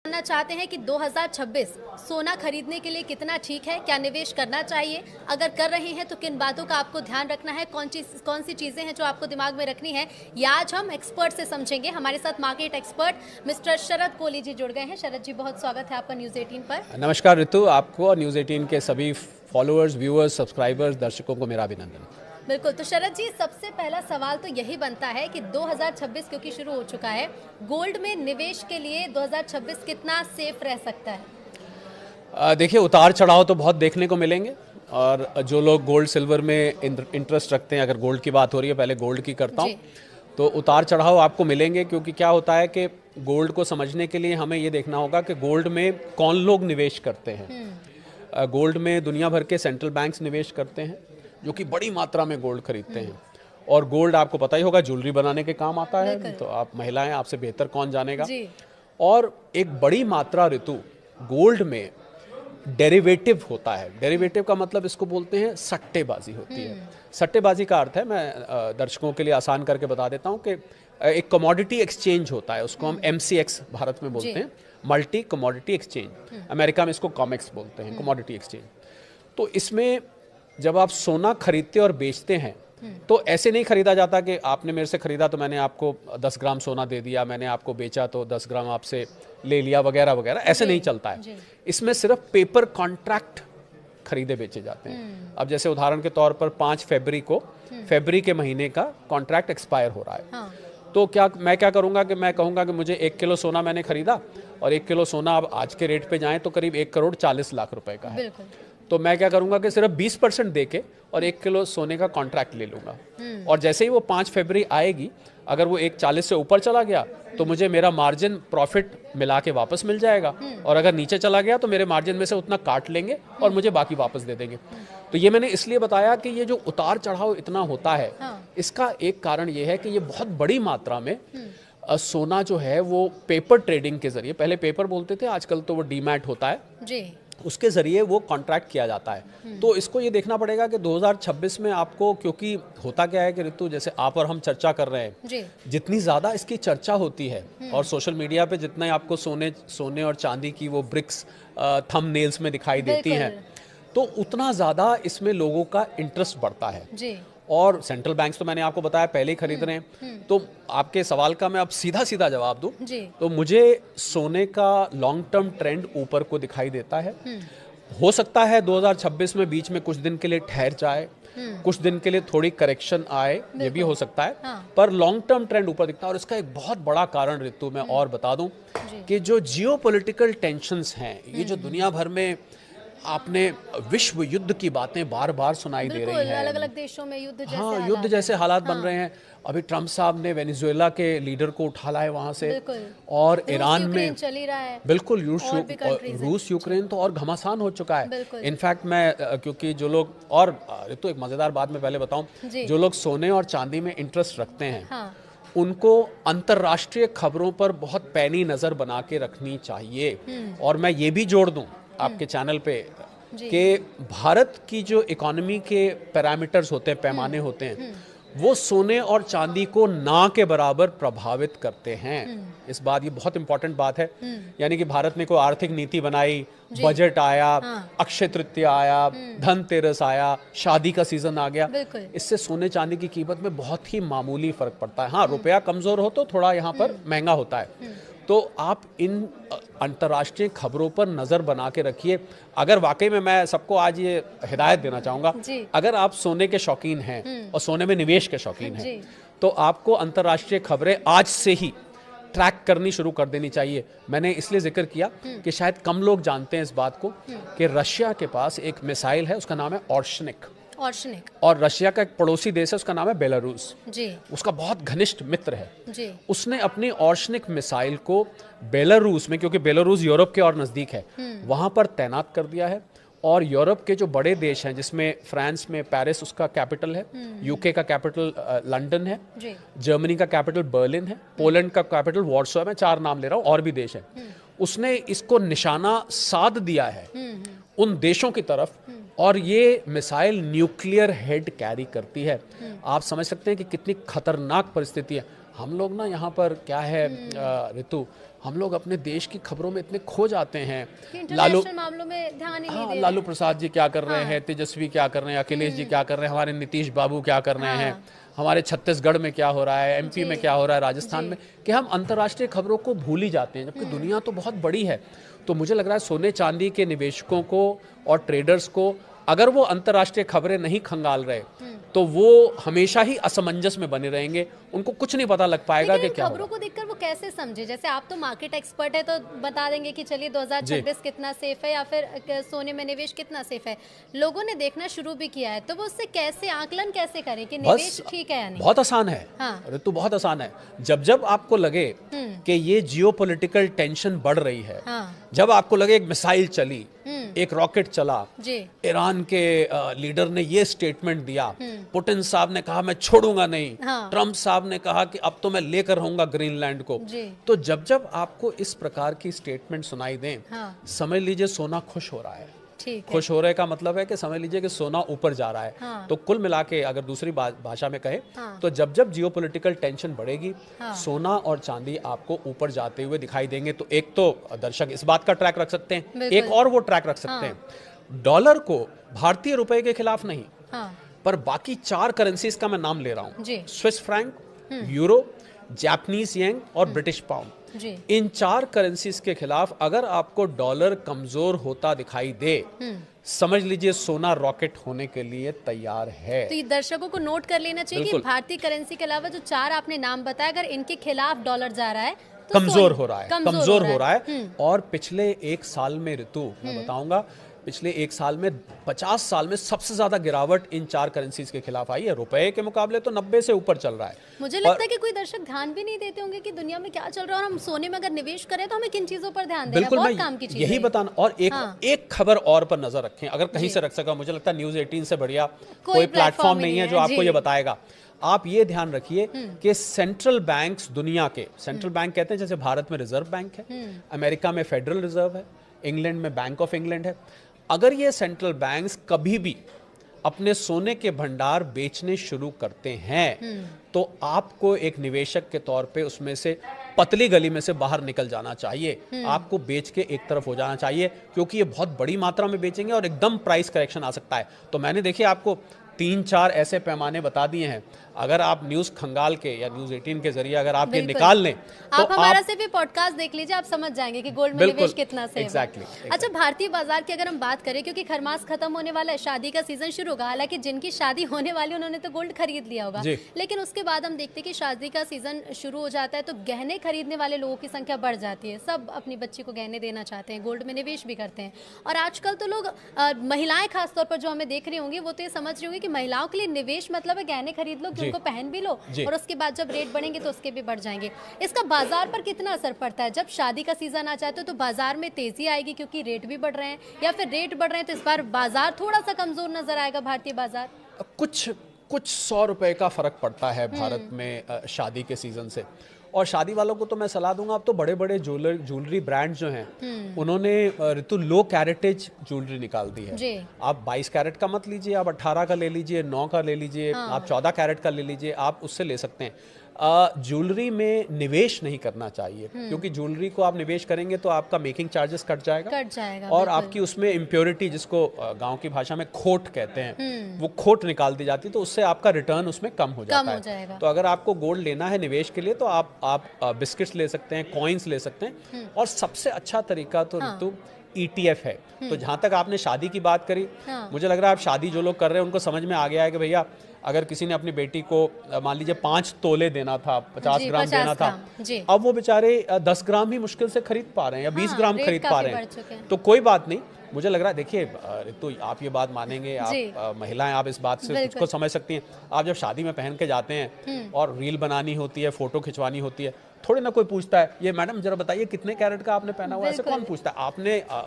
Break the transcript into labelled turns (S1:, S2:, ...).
S1: जानना चाहते हैं कि 2026 सोना खरीदने के लिए कितना ठीक है, क्या निवेश करना चाहिए, अगर कर रहे हैं तो किन बातों का आपको ध्यान रखना है, कौन सी चीजें हैं जो आपको दिमाग में रखनी है, ये आज हम एक्सपर्ट से समझेंगे। हमारे साथ मार्केट एक्सपर्ट मिस्टर शरद कोहली जी जुड़ गए हैं। शरद जी, बहुत स्वागत है आपका न्यूज़ 18 पर।
S2: नमस्कार ऋतु, आपको और न्यूज़ 18 के सभी फॉलोअर्स, व्यूअर्स, सब्सक्राइबर्स, दर्शकों को मेरा अभिनंदन।
S1: बिल्कुल, तो शरद जी, सबसे पहला सवाल तो यही बनता है कि 2026 क्योंकि शुरू हो चुका है, गोल्ड में निवेश के लिए 2026 कितना सेफ रह सकता है?
S2: देखिए, उतार चढ़ाव तो बहुत देखने को मिलेंगे और जो लोग गोल्ड सिल्वर में इंटरेस्ट रखते हैं, अगर गोल्ड की बात हो रही है, पहले गोल्ड की करता हूँ, तो उतार चढ़ाव आपको मिलेंगे। क्योंकि क्या होता है कि गोल्ड को समझने के लिए हमें ये देखना होगा कि गोल्ड में कौन लोग निवेश करते हैं। गोल्ड में दुनिया भर के सेंट्रल बैंक्स निवेश करते हैं, जो कि बड़ी मात्रा में गोल्ड खरीदते हैं। और गोल्ड आपको पता ही होगा ज्वेलरी बनाने के काम आता है, तो आप महिलाएं, आपसे बेहतर कौन जानेगा। और एक बड़ी मात्रा ऋतु गोल्ड में डेरिवेटिव होता है। डेरिवेटिव का मतलब इसको बोलते हैं सट्टेबाजी होती है। सट्टेबाजी का अर्थ है, मैं दर्शकों के लिए आसान करके बता देता हूँ कि एक कमोडिटी एक्सचेंज होता है, उसको हम MCX भारत में बोलते हैं, मल्टी कमोडिटी एक्सचेंज। अमेरिका में इसको कॉमेक्स बोलते हैं, कमोडिटी एक्सचेंज। तो इसमें जब आप सोना खरीदते और बेचते हैं तो ऐसे नहीं खरीदा जाता कि आपने मेरे से खरीदा तो मैंने आपको 10 ग्राम सोना दे दिया, मैंने आपको बेचा तो 10 ग्राम आपसे ले लिया, वगैरह वगैरह। ऐसे नहीं चलता है। इसमें सिर्फ पेपर कॉन्ट्रैक्ट खरीदे बेचे जाते हैं। अब जैसे उदाहरण के तौर पर 5 फरवरी को, फरवरी के महीने का कॉन्ट्रैक्ट एक्सपायर हो रहा है। तो मैं क्या करूंगा कि मैं कहूंगा कि मुझे 1 किलो सोना मैंने खरीदा और 1 किलो सोना अब आज के रेट पे जाए तो करीब 1 करोड़ 40 लाख रुपए का है। तो मैं क्या करूंगा कि सिर्फ 20% दे के और 1 किलो सोने का कॉन्ट्रैक्ट ले लूंगा। और जैसे ही वो 5 फरवरी आएगी, अगर वो 1.40 से ऊपर चला गया तो मुझे मेरा मार्जिन प्रॉफिट मिला के वापस मिल जाएगा, और अगर नीचे चला गया तो मेरे मार्जिन में से उतना काट लेंगे और मुझे बाकी वापस दे देंगे। तो ये मैंने इसलिए बताया कि ये जो उतार चढ़ाव इतना होता है, इसका एक कारण ये है कि ये बहुत बड़ी मात्रा में सोना जो है वो पेपर ट्रेडिंग के जरिए, पहले पेपर बोलते थे, आजकल तो वो डीमैट होता है जी, उसके जरिए वो कॉन्ट्रैक्ट किया जाता है। तो इसको ये देखना पड़ेगा कि 2026 में आपको, क्योंकि होता क्या है कि ऋतु, जैसे आप और हम चर्चा कर रहे हैं, जितनी ज़्यादा इसकी चर्चा होती है और सोशल मीडिया पे जितना आपको सोने और चांदी की वो ब्रिक्स थंबनेल्स में दिखाई देती हैं, तो उतना ज़्यादा इसमें लोगों का इंटरेस्ट बढ़ता है जी। और सेंट्रल बैंक्स तो मैंने आपको बताया पहले ही खरीद रहे हैं। तो आपके सवाल का मैं अब सीधा सीधा जवाब दूं तो मुझे सोने का लॉन्ग टर्म ट्रेंड ऊपर को दिखाई देता है। हो सकता है 2026 में बीच में कुछ दिन के लिए ठहर जाए, कुछ दिन के लिए थोड़ी करेक्शन आए, ये भी हो सकता है। पर लॉन्ग टर्म ट्रेंड ऊपर दिखता है। और इसका एक बहुत बड़ा कारण ऋतु मैं और बता दूं कि जो जियोपॉलिटिकल टेंशन्स हैं, ये जो दुनिया भर में आपने विश्व युद्ध की बातें बार बार सुनाई दे रही हैं,
S1: अलग अलग देशों में युद्ध जैसे
S2: युद्ध जैसे हालात बन रहे हैं। अभी ट्रम्प साहब ने वेनेजुएला के लीडर को उठा लाया वहां से, और ईरान में चल ही रहा है। बिल्कुल, रूस यूक्रेन तो और घमासान हो चुका है। इनफैक्ट मैं क्योंकि जो लोग, और तो एक मजेदार बात मैं पहले बताऊं, जो लोग सोने और चांदी में इंटरेस्ट रखते हैं उनको अंतर्राष्ट्रीय खबरों पर बहुत पैनी नजर बना के रखनी चाहिए। और मैं ये भी जोड़ दूं आपके चैनल पे कि भारत की जो इकोनॉमी के पैरामीटर्स होते हैं, पैमाने होते हैं, वो सोने और चांदी को ना के बराबर प्रभावित करते हैं। इस बात, ये बहुत इंपॉर्टेंट बात है। यानी कि भारत ने कोई आर्थिक नीति बनाई, बजट आया, अक्षय तृतीया आया, धनतेरस आया, शादी का सीजन आ गया, इससे सोने चांदी की कीमत में बहुत ही मामूली फर्क पड़ता है। हाँ, रुपया कमजोर हो तो थोड़ा यहाँ पर महंगा होता है। तो आप इन अंतर्राष्ट्रीय खबरों पर नजर बना के रखिए। अगर वाकई में, मैं सबको आज ये हिदायत देना चाहूंगा, अगर आप सोने के शौकीन हैं और सोने में निवेश के शौकीन हैं, तो आपको अंतर्राष्ट्रीय खबरें आज से ही ट्रैक करनी शुरू कर देनी चाहिए। मैंने इसलिए जिक्र किया कि शायद कम लोग जानते हैं इस बात को कि रशिया के पास एक मिसाइल है, उसका नाम है ऑर्शनिक। और रशिया का एक पड़ोसी देश है, उसका नाम है बेलारूस जी। उसका बहुत घनिष्ठ मित्र है जी। उसने अपनी ऑर्शनिक मिसाइल को बेलारूस में, क्योंकि बेलारूस यूरोप के और नजदीक है, वहां पर तैनात कर दिया है। और यूरोप के जो बड़े देश हैं, जिसमें फ्रांस में पेरिस उसका कैपिटल है, यूके का कैपिटल लंदन है, जर्मनी का कैपिटल बर्लिन है, पोलैंड का कैपिटल वॉर्सो है, मैं 4 नाम ले रहा हूँ, और भी देश हैं। उसने इसको निशाना साध दिया है उन देशों की तरफ, और ये मिसाइल न्यूक्लियर हेड कैरी करती है। आप समझ सकते हैं कि कितनी खतरनाक परिस्थिति है। हम लोग ना यहाँ पर क्या है ऋतु, हम लोग अपने देश की खबरों में इतने खो जाते हैं।
S1: कि इंटरनेशनल मामलों में ध्यान ही नहीं दे रहे
S2: लालू
S1: हैं।
S2: प्रसाद जी क्या कर रहे हैं, तेजस्वी क्या कर रहे हैं, अखिलेश जी क्या कर रहे हैं, हमारे नीतीश बाबू क्या कर रहे हैं, हमारे छत्तीसगढ़ में क्या हो रहा है, एमपी में क्या हो रहा है, राजस्थान में, कि हम अंतर्राष्ट्रीय खबरों को भूल ही जाते हैं, जबकि दुनिया तो बहुत बड़ी है। तो मुझे लग रहा है सोने चांदी के निवेशकों को और ट्रेडर्स को अगर वो अंतर्राष्ट्रीय खबरें नहीं खंगाल रहे तो वो हमेशा ही असमंजस में बने रहेंगे, उनको कुछ नहीं पता लग पाएगा कि क्या
S1: खबरों को देखकर वो कैसे समझे? जैसे आप तो मार्केट एक्सपर्ट है, तो बता देंगे कि चलिए 2026 कितना सेफ है या फिर सोने में निवेश कितना सेफ है। लोगों ने देखना शुरू भी किया है, तो वो उससे कैसे आकलन कैसे करें कि निवेश ठीक है या नहीं?
S2: बहुत आसान है।
S1: हाँ।
S2: ऋतु बहुत आसान है। जब जब आपको लगे कि ये जियोपॉलिटिकल टेंशन बढ़ रही है, जब आपको लगे एक मिसाइल चली, एक रॉकेट चला, ईरान के लीडर ने ये स्टेटमेंट दिया, पुतिन साहब ने कहा मैं छोड़ूंगा नहीं, ट्रंप साहब ने कहा कि अब तो मैं लेकर रहूंगा ग्रीनलैंड को, तो जब जब आपको इस प्रकार की स्टेटमेंट सुनाई दें, समझ लीजिए सोना खुश हो रहा है। खुश हो रहे का मतलब है कि समझ लीजिए कि सोना ऊपर जा रहा है। तो कुल मिला के अगर दूसरी भाषा में कहे तो जब जब जियोपॉलिटिकल टेंशन बढ़ेगी, सोना और चांदी आपको ऊपर जाते हुए दिखाई देंगे। तो एक तो दर्शक इस बात का ट्रैक रख सकते हैं, एक और वो ट्रैक रख सकते हैं, डॉलर को भारतीय रुपए के खिलाफ नहीं, पर बाकी 4 करेंसीज का मैं नाम ले रहा हूं, Swiss franc, euro, Japanese yen और ब्रिटिश पाउंड। इन 4 करेंसीज के खिलाफ अगर आपको डॉलर कमजोर होता दिखाई दे, समझ लीजिए सोना रॉकेट होने के लिए तैयार है।
S1: तो ये दर्शकों को नोट कर लेना चाहिए कि भारतीय करेंसी के अलावा जो 4 आपने नाम बताया, अगर इनके खिलाफ डॉलर जा रहा है तो
S2: कमजोर हो रहा है। और पिछले 1 साल में ऋतु मैं बताऊंगा, पिछले 1 साल में 50 साल में सबसे ज्यादा गिरावट इन 4 करेंसीज के खिलाफ आई है। रुपए के मुकाबले तो 90 से ऊपर चल रहा है।
S1: मुझे लगता है कि कोई दर्शक ध्यान भी नहीं देते होंगे कि दुनिया में क्या चल रहा है, और हम सोने में अगर निवेश करें तो हमें किन चीजों पर ध्यान देना है। बहुत काम की चीज
S2: यही बताना। और एक खबर और पर नजर रखें, अगर कहीं से रख सका, मुझे लगता है न्यूज 18 से बढ़िया कोई प्लेटफॉर्म नहीं है जो आपको ये बताएगा। आप ये ध्यान रखिए कि सेंट्रल बैंक्स दुनिया के, सेंट्रल बैंक कहते हैं जैसे भारत में रिजर्व बैंक है, अमेरिका में फेडरल रिजर्व है, इंग्लैंड में बैंक ऑफ इंग्लैंड है, अगर ये सेंट्रल बैंक्स कभी भी अपने सोने के भंडार बेचने शुरू करते हैं तो आपको एक निवेशक के तौर पे उसमें से पतली गली में से बाहर निकल जाना चाहिए। आपको बेच के एक तरफ हो जाना चाहिए, क्योंकि ये बहुत बड़ी मात्रा में बेचेंगे और एकदम प्राइस करेक्शन आ सकता है। तो मैंने देखिए आपको 3-4 ऐसे पैमाने बता दिए हैं। अगर आप न्यूज खंगाल के या न्यूज 18 के जरिए अगर आप ये निकाल लें तो
S1: आप हमारा सिर्फ पॉडकास्ट देख लीजिए, आप समझ जाएंगे कि गोल्ड में निवेश कितना सेफ है। अच्छा, भारतीय बाजार की अगर हम बात करें, क्योंकि खरमास खत्म होने वाला है, शादी का सीजन शुरू होगा। हालांकि जिनकी शादी होने वाली उन्होंने तो गोल्ड खरीद लिया होगा, लेकिन उसके बाद हम देखते हैं कि शादी का सीजन शुरू हो जाता है तो गहने खरीदने वाले लोगों की संख्या बढ़ जाती है। सब अपनी बच्ची को गहने देना चाहते हैं, गोल्ड में निवेश भी करते हैं। और आजकल तो लोग, महिलाएं खासतौर पर जो हमें देख रही होंगी, वो तो ये समझ रही होंगी कि महिलाओं के लिए निवेश मतलब है गहने खरीद लो कि उनको पहन भी लो, और उसके बाद जब रेट बढ़ेंगे तो उसके भी बढ़ जाएंगे। इसका बाजार पर कितना असर पड़ता है? जब शादी का सीजन आ जाता है तो बाजार में तेजी आएगी क्योंकि रेट भी बढ़ रहे हैं, या फिर रेट बढ़ रहे हैं तो इस बार बाजार थोड़ा सा कमजोर नजर आएगा, भारतीय बाजार?
S2: कुछ 100 रुपए का फर्क पड़ता है भारत में शादी के सीजन से। और शादी वालों को तो मैं सलाह दूंगा, अब तो बड़े बड़े ज्वेलरी ब्रांड जो हैं उन्होंने ऋतु लो कैरेटेज ज्वेलरी निकाल दी है। आप 22 कैरेट का मत लीजिए, आप 18 का ले लीजिए, 9 का ले लीजिए, आप 14 कैरेट का ले लीजिए, आप उससे ले सकते हैं। ज्वेलरी में निवेश नहीं करना चाहिए, क्योंकि ज्वेलरी को आप निवेश करेंगे तो आपका मेकिंग चार्जेस कट जाएगा और आपकी उसमें इम्प्योरिटी, जिसको गांव की भाषा में खोट कहते हैं, वो खोट निकाल दी जाती है, तो उससे आपका रिटर्न उसमें कम हो जाता है। तो अगर आपको गोल्ड लेना है निवेश के लिए तो आप बिस्किट्स ले सकते हैं, कॉइन्स ले सकते हैं, और सबसे अच्छा तरीका तो ऋतु ETF है। तो जहां तक आपने शादी की बात करी, मुझे लग रहा है आप शादी जो लोग कर रहे हैं उनको समझ में आ गया है कि भैया अगर किसी ने अपनी बेटी को मान लीजिए 5 तोले देना था, 50 ग्राम देना था, अब वो बेचारे 10 ग्राम ही मुश्किल से खरीद पा रहे हैं या 20 ग्राम खरीद पा रहे हैं। तो कोई बात नहीं, मुझे लग रहा है, देखिए तो आप ये बात मानेंगे, आप महिलाएं, आप इस बात से कुछ समझ सकती हैं। आप जब शादी में पहन के जाते हैं और रील बनानी होती है, फोटो खिंचवानी होती है, थोड़ी ना कोई पूछता है ये मैडम जरा बताइए कितने कैरेट का आपने पहना हुआ, ऐसे कौन पूछता है? आपने